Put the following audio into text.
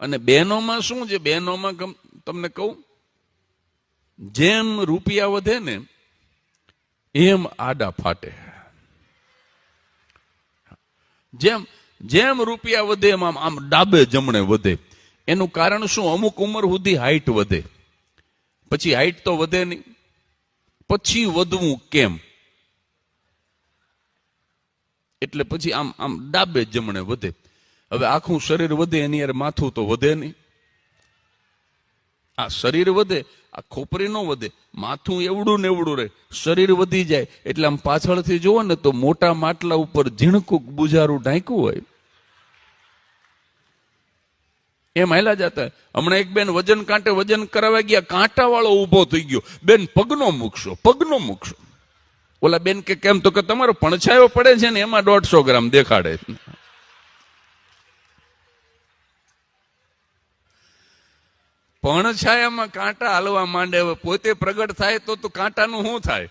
અને બહેનોમાં શું છે? બહેનોમાં તમને કહું, જેમ રૂપિયા વધે ને એમ આડા ફાટે. જેમ જેમ રૂપિયા વધે એમ આમ ડાબે જમણે વધે. એનું કારણ શું? અમુક ઉંમર સુધી હાઈટ વધે, પછી હાઈટ તો વધે નહીં, પછી વધવું કેમ? એટલે પછી આમ આમ ડાબે જમણે વધે. હવે આખું શરીર વધે એની યાર માથું તો વધે નહીં. આ શરીર વધે, આ ખોપરી નો વધે, માથું એવડું ને એવડું રહે. શરીર વધી જાય એટલે આમ પાછળથી જુઓ ને તો મોટા માટલા ઉપર ઝીણકું બુજારું ઢાંક્યું હોય એમ હાલ્યા જતા. હમણાં એક બેન વજન કાંટે વજન કરાવવા ગયા, કાંટા વાળો ઉભો થઈ ગયો. બેન પગનો મૂકશો, પગનો મૂકશો. ઓલા બેન કે કેમ? તો કે તમારો પણછાયો પડે છે ને એમાં 150 ગ્રામ દેખાડે. પણછાયામાં કાંટા હાલવા માંડે. હવે પોતે પ્રગટ થાય તો કાંટાનું શું થાય?